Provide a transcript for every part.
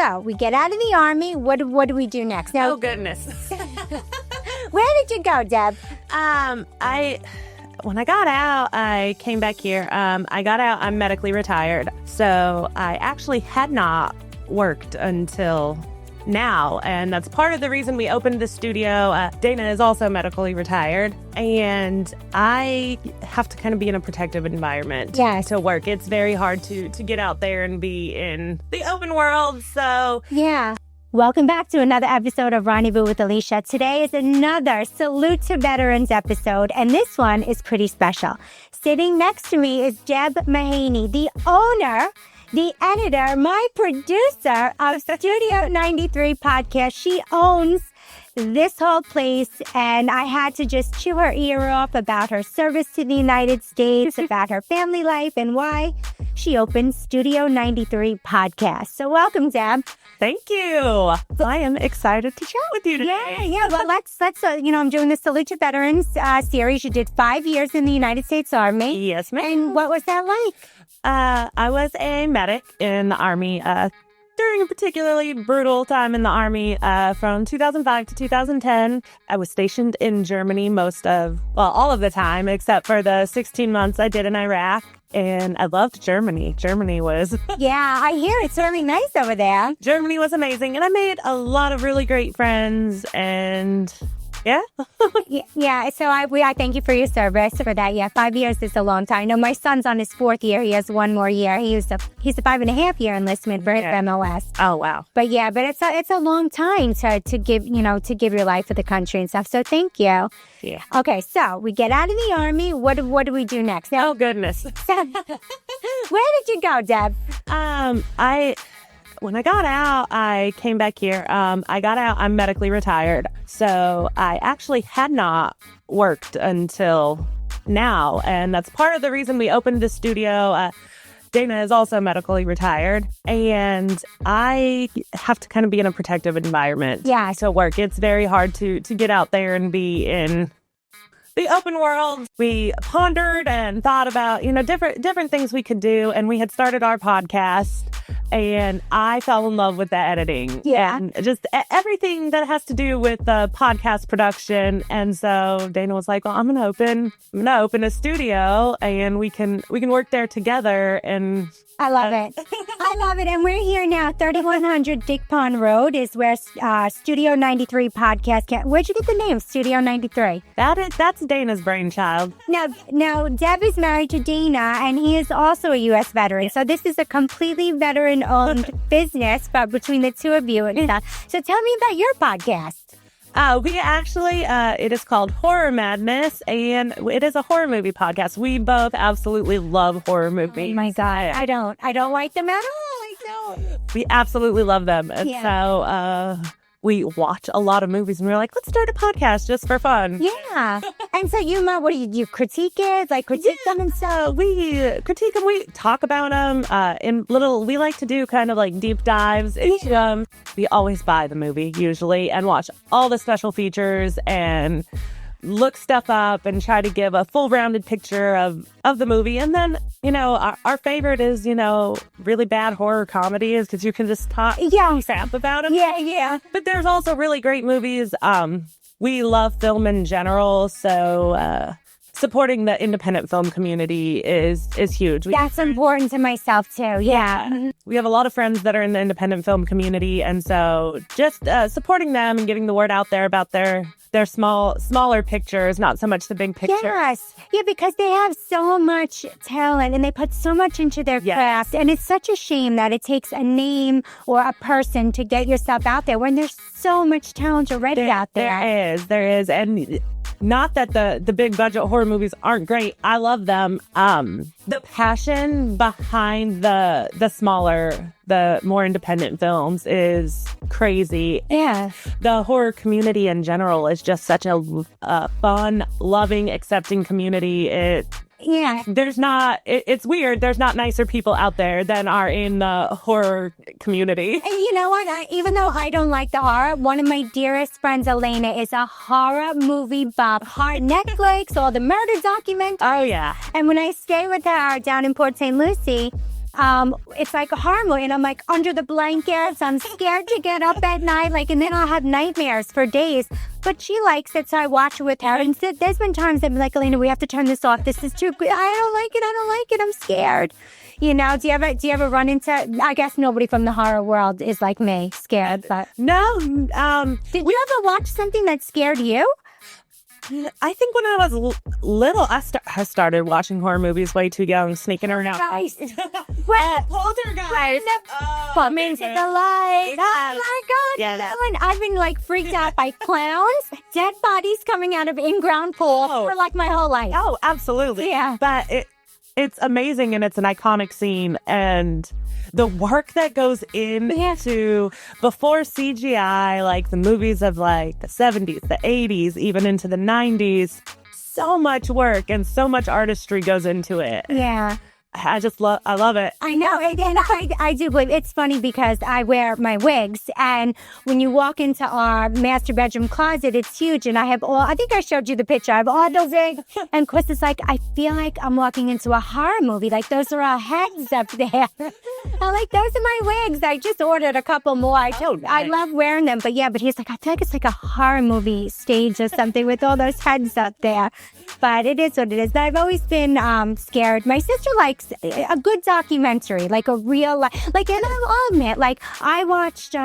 so we get out of the Army. What do we do next? Now, Oh, goodness. where did you go, Deb? When I got out, I came back here. I got out, I'm medically retired. So I actually had not worked until now. And that's part of the reason we opened the studio. Dana is also medically retired. And I have to kind of be in a protective environment to work. It's very hard to get out there and be in the open world. So yeah. Welcome back to another episode of Rendezvous with Alysia. Today is another Salute to Veterans episode, and this one is pretty special. Sitting next to me is Deb Mahanay, the owner, the editor, my producer of Studio 93 podcast. She owns this whole place, and I had to just chew her ear off about her service to the United States, about her family life, and why she opened Studio 93 podcast. So welcome, Deb. thank you. I am excited to chat with you today. Yeah. Well, let's I'm doing the Salute to Veterans series. You did 5 years in the United States Army. Yes, ma'am. And what was that like? I was a medic in the Army during a particularly brutal time in the Army from 2005 to 2010. I was stationed in Germany all of the time, except for the 16 months I did in Iraq. And I loved Germany. Germany was... Yeah, I hear it's really nice over there. Germany was amazing. And I made a lot of really great friends. And... yeah. Yeah. So I thank you for your service for that. Yeah, 5 years is a long time. No, my son's on his 4th year. He has one more year. He's a 5.5 year enlistment for his MOS. Oh, wow. But yeah, it's a long time to give your life for the country and stuff. So thank you. Yeah. Okay, so we get out of the Army. What do we do next? Now, Oh, goodness. where did you go, Deb? When I got out, I came back here. I got out, I'm medically retired. So I actually had not worked until now. And that's part of the reason we opened the studio. Dana is also medically retired. And I have to kind of be in a protective environment to work. It's very hard to get out there and be in the open world. We pondered and thought about, different things we could do. And we had started our podcast. And I fell in love with the editing. Yeah. And just everything that has to do with the podcast production. And so Dana was like, well, I'm gonna open a studio and we can work there together. And I love it. I love it. And we're here now. 3100 Dick Pond Road is where Studio 93 podcast where'd you get the name Studio 93? That's Dana's brainchild. Now Deb is married to Dana, and he is also a U.S. veteran. So this is a completely veteran-owned business, but between the two of you and stuff. So tell me about your podcast. We actually, it is called Horror Madness, and it is a horror movie podcast. We both absolutely love horror movies. Oh my God, I don't like them at all. I don't. We absolutely love them, and so we watch a lot of movies, and we're like, let's start a podcast just for fun. Yeah. And so what do you critique it? Like critique them and stuff? We critique them. We talk about them we like to do kind of like deep dives into them. We always buy the movie usually and watch all the special features and look stuff up and try to give a full rounded picture of the movie. And then, our favorite is, really bad horror comedies because you can just talk crap about them. Yeah. But there's also really great movies. We love film in general, so supporting the independent film community is huge. That's important to myself too. Yeah. We have a lot of friends that are in the independent film community, and so just supporting them and getting the word out there about their smaller pictures, not so much the big picture. Yes. Yeah, because they have so much talent and they put so much into their craft. And it's such a shame that it takes a name or a person to get yourself out there when there's so much talent already out there. There is. And not that the big budget horror movies aren't great. I love them. The passion behind the smaller, the more independent films is crazy. Yeah. The horror community in general is just such a fun, loving, accepting community. It's weird. There's not nicer people out there than are in the horror community. And you know what? Even though I don't like the horror, one of my dearest friends, Elena, is a horror movie buff. Netflix, all the murder documentaries. Oh, yeah. And when I stay with her down in Port St. Lucie, It's like a horror movie, and I'm like under the blankets. I'm scared to get up at night, like, and then I'll have nightmares for days. But she likes it, so I watch it with her. And there's been times I'm like, Alina, we have to turn this off. This is too good. I don't like it. I don't like it. I'm scared. You know, do you ever run into? I guess nobody from the horror world is like me, scared. But No. did you ever watch something that scared you? I think when I was little, I started watching horror movies way too young, sneaking around. Guys, Poltergeist. Come into the light. Yes. Oh my God. Yeah, No, and I've been like freaked out by clowns, dead bodies coming out of in-ground pools for like my whole life. Oh, absolutely. Yeah. But it's amazing, and it's an iconic scene, and the work that goes into before CGI, like the movies of like the 70s, the 80s, even into the 90s, so much work and so much artistry goes into it. Yeah. I love it. I know, and I do believe it's funny because I wear my wigs, and when you walk into our master bedroom closet, it's huge, and I think I showed you the picture. I have all the wigs, and of course it's like, I feel like I'm walking into a horror movie, like those are our heads up there. I'm like, those are my wigs. I just ordered a couple more. I love wearing them, but he's like, I feel like it's like a horror movie stage or something with all those heads up there, but it is what it is. But I've always been scared. My sister likes a good documentary, like a real life, like, and I'll admit, like, I watched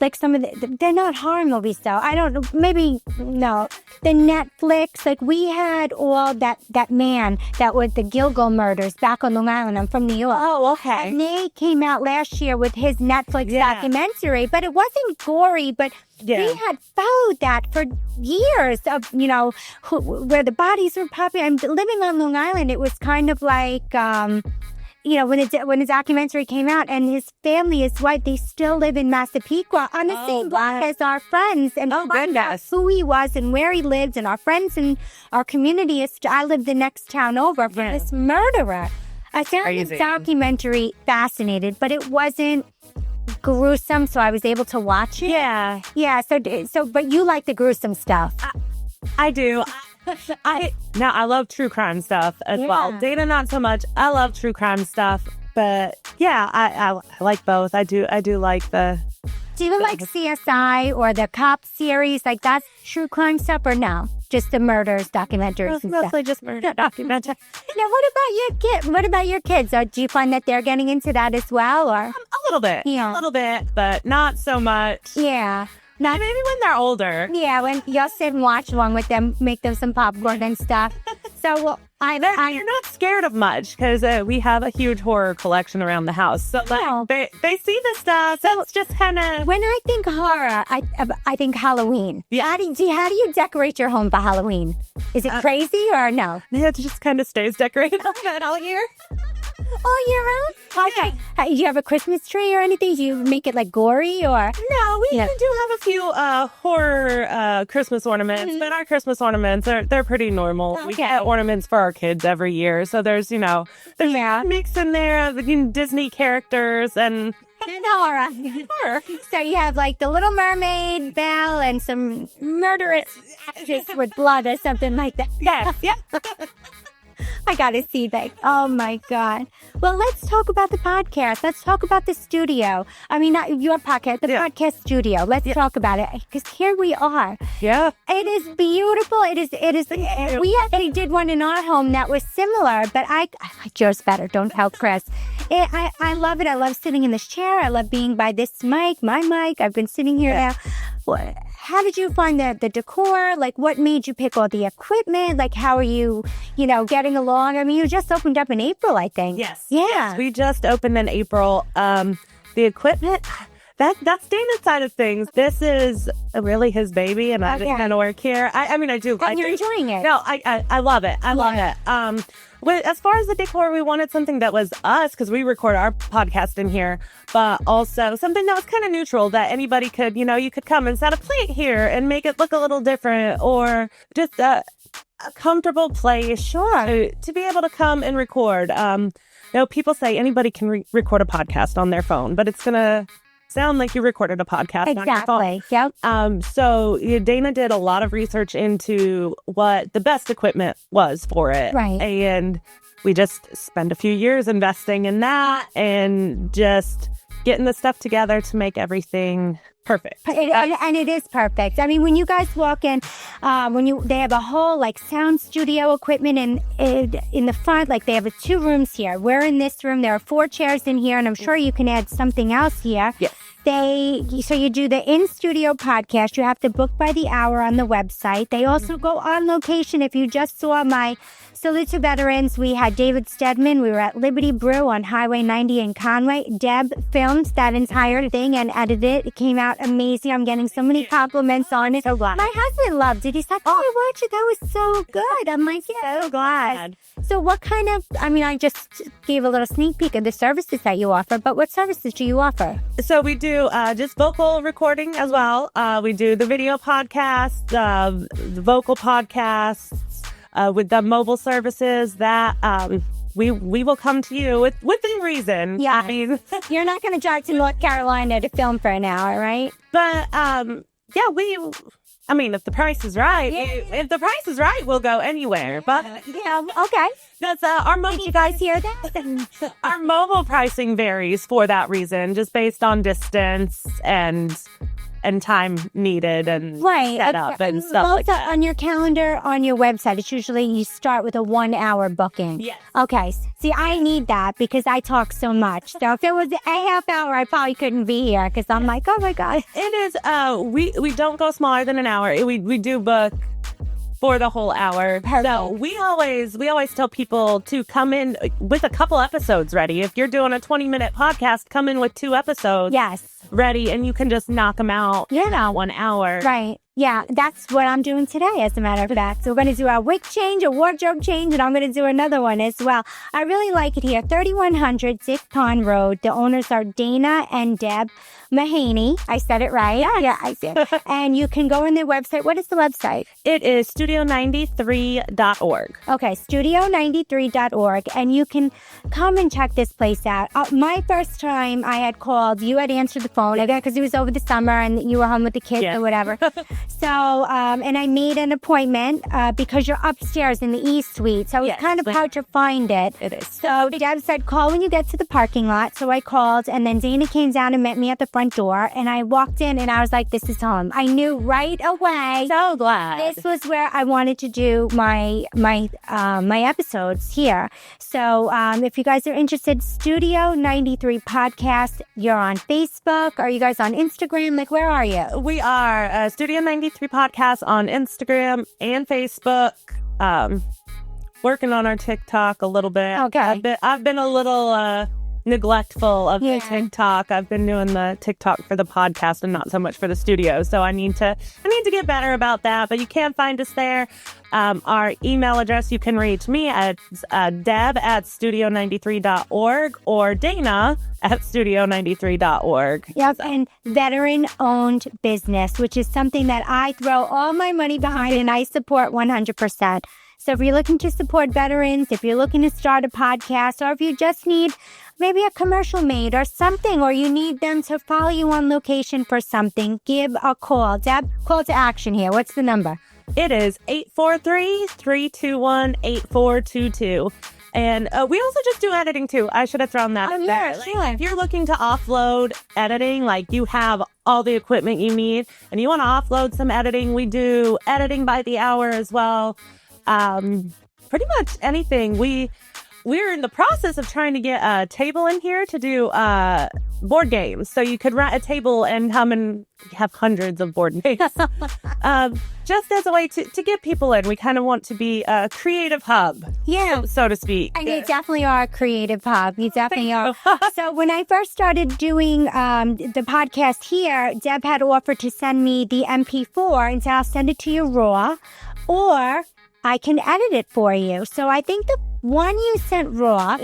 like some of they're not horror movies though. I don't know, maybe no. The Netflix, like, we had all that man that was the Gilgo murders back on Long Island. I'm from New York. Oh, okay. And they came out last year with his Netflix documentary, but it wasn't gory, but we had followed that for years of, where the bodies were popping. I'm living on Long Island. It was kind of like, when the documentary came out, and his family, his wife, they still live in Massapequa on the same block as our friends, and who he was and where he lived, and our friends and our community I lived the next town over from this murderer. I found the documentary fascinating, but it wasn't gruesome, so I was able to watch it. Yeah. So, but you like the gruesome stuff. I do. I love true crime stuff as well. Dana, not so much. I love true crime stuff, but I like both. I do like the. Do you like CSI or the cop series? Like, that's true crime stuff, or no? Just the murders documentaries and mostly stuff? just murder documentaries. Now, what about your kids? Do you find that they're getting into that as well, or? A little bit. Yeah. A little bit, but not so much. Yeah. Maybe when they're older. Yeah, when you'll sit and watch along with them, make them some popcorn and stuff. So, well, you're not scared of much, because we have a huge horror collection around the house. So they see the stuff. So it's just kind of. When I think horror, I think Halloween. Yeah. How do you decorate your home for Halloween? Is it crazy or no? It just kind of stays decorated all year. All year round? Okay. Do you have a Christmas tree or anything? Do you make it like gory or? No, we do have a few horror Christmas ornaments, but our Christmas ornaments they're pretty normal. Okay. We get ornaments for our kids every year, so there's a mix in there of Disney characters and horror. So you have like the Little Mermaid, Belle, and some murderous actors with blood or something like that. Yes, yeah. I gotta see that. Oh my God. Well, let's talk about the podcast. Let's talk about the studio. I mean, not your podcast, the podcast studio. Let's talk about it, because here we are. Yeah. It is beautiful. It is. We actually did one in our home that was similar, but I like yours better. Don't tell Chris. I love it. I love sitting in this chair. I love being by this mic, my mic. I've been sitting here now. How did you find the decor? Like, what made you pick all the equipment? Like, how are you, getting along? I mean, you just opened up in April, I think. Yes. Yeah. Yes, we just opened in April. The equipment, that's Dana's side of things. This is really his baby, and I just kind of work here. I mean, I do. And you're enjoying it. No, I love it. I love it. As far as the decor, we wanted something that was us, because we record our podcast in here, but also something that was kind of neutral, that anybody could, you could come and set a plate here and make it look a little different, or just a comfortable place to be able to come and record. People say anybody can record a podcast on their phone, but it's going to sound like you recorded a podcast. Exactly. Yep. So Dana did a lot of research into what the best equipment was for it. Right. And we just spend a few years investing in that and just getting the stuff together to make everything perfect. And it is perfect. I mean, when you guys walk in, they have a whole like sound studio equipment in the front. Like they have 2 rooms here. We're in this room. There are 4 chairs in here, and I'm sure you can add something else here. Yes. So you do the in-studio podcast. You have to book by the hour on the website. They also go on location. If you just saw my Salute to Veterans, we had David Stedman. We were at Liberty Brew on Highway 90 in Conway. Deb filmed that entire thing and edited it. It came out amazing. I'm getting so many compliments on it. So glad. My husband loved it. He's like, oh, I watched it. That was so good. I'm like, yeah, so glad. So what kind of, I just gave a little sneak peek of the services that you offer, but what services do you offer? So we do just vocal recording as well. We do the video podcast, the vocal podcasts, with the mobile services that we will come to you within reason. Yeah. I mean, you're not going to drive to North Carolina to film for an hour, right? But if the price is right, if the price is right, we'll go anywhere. But yeah, okay. That's our mobile. Did you guys hear that? Our mobile pricing varies for that reason, just based on distance and time needed and setup and stuff like that. On your calendar, on your website, it's usually you start with a 1-hour booking. Yes. Okay. See, I need that because I talk so much. So if it was a half hour, I probably couldn't be here because I'm like, oh my God. It is, we don't go smaller than an hour. We do book for the whole hour. Perfect. So we always tell people to come in with a couple episodes ready. If you're doing a 20-minute podcast, come in with 2 episodes ready, and you can just knock them out in 1 hour. Right. Yeah, that's what I'm doing today, as a matter of fact. So we're going to do a wig change, a wardrobe change, and I'm going to do another one as well. I really like it here. 3100 Dick Pond Road. The owners are Dana and Deb Mahanay. I said it right. Yeah, I did. And you can go on their website. What is the website? It is studio93.org. Okay, studio93.org. And you can come and check this place out. My first time I had called, you had answered the phone again because it was over the summer and you were home with the kids or whatever. So, and I made an appointment because you're upstairs in the East Suite. So it's kind of hard to find it. It is. So Deb said, call when you get to the parking lot. So I called, and then Dana came down and met me at the front door. And I walked in and I was like, this is home. I knew right away. So glad. This was where I wanted to do my episodes here. So if you guys are interested, Studio 93 Podcast, you're on Facebook. Are you guys on Instagram? Like, where are you? We are Studio 93 Podcast on Instagram and Facebook. Working on our TikTok a little bit. Okay. I've been a little neglectful of the TikTok. I've been doing the TikTok for the podcast and not so much for the studio. So I need to get better about that. But you can find us there. Our email address, you can reach me at deb@studio93.org or dana@studio93.org. Yep, and veteran-owned business, which is something that I throw all my money behind and I support 100%. So if you're looking to support veterans, if you're looking to start a podcast, or if you just need maybe a commercial made or something, or you need them to follow you on location for something, give a call. Deb, call to action here. What's the number? It is 843-321-8422. And we also just do editing too. I should have thrown that in there. Sure. If you're looking to offload editing, like you have all the equipment you need and you want to offload some editing, we do editing by the hour as well. Pretty much anything. We're in the process of trying to get a table in here to do board games. So you could rent a table and come and have hundreds of board games. Just as a way to get people in. We kind of want to be a creative hub, so to speak. And you definitely are a creative hub. You definitely are. So when I first started doing the podcast here, Deb had offered to send me the MP4 and said, I'll send it to you raw, or I can edit it for you. So I think the one you sent raw,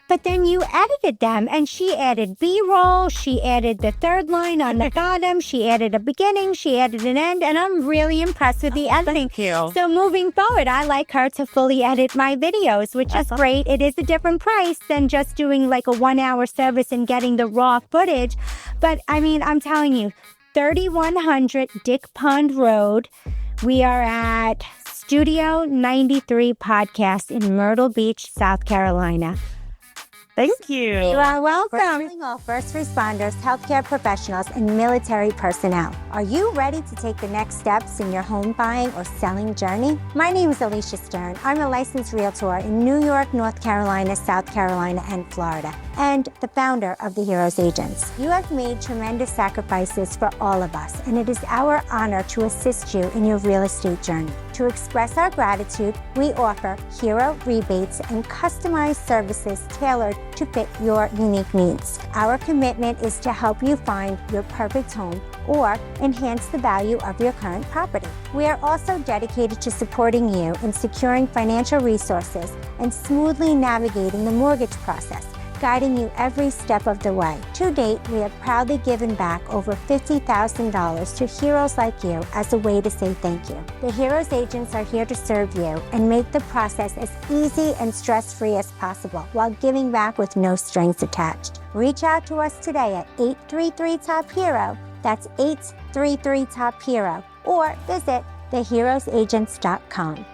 but then you edited them, and she added B-roll, she added the third line on the bottom, she added a beginning, she added an end, and I'm really impressed with the editing. Thank you. So moving forward, I like her to fully edit my videos, which is great. It is a different price than just doing like a 1-hour service and getting the raw footage. But I mean, I'm telling you, 3100 Dick Pond Road. We are at Studio 93 podcast in Myrtle Beach, South Carolina. Thank you. You are welcome. All first responders, healthcare professionals, and military personnel. Are you ready to take the next steps in your home buying or selling journey? My name is Alysia Stern. I'm a licensed realtor in New York, North Carolina, South Carolina, and Florida, and the founder of the Heroes Agents. You have made tremendous sacrifices for all of us, and it is our honor to assist you in your real estate journey. To express our gratitude, we offer hero rebates and customized services tailored to fit your unique needs. Our commitment is to help you find your perfect home or enhance the value of your current property. We are also dedicated to supporting you in securing financial resources and smoothly navigating the mortgage process, guiding you every step of the way. To date, we have proudly given back over $50,000 to heroes like you as a way to say thank you. The Heroes Agents are here to serve you and make the process as easy and stress-free as possible while giving back with no strings attached. Reach out to us today at 833-TOP-HERO, that's 833-TOP-HERO, or visit theheroesagents.com.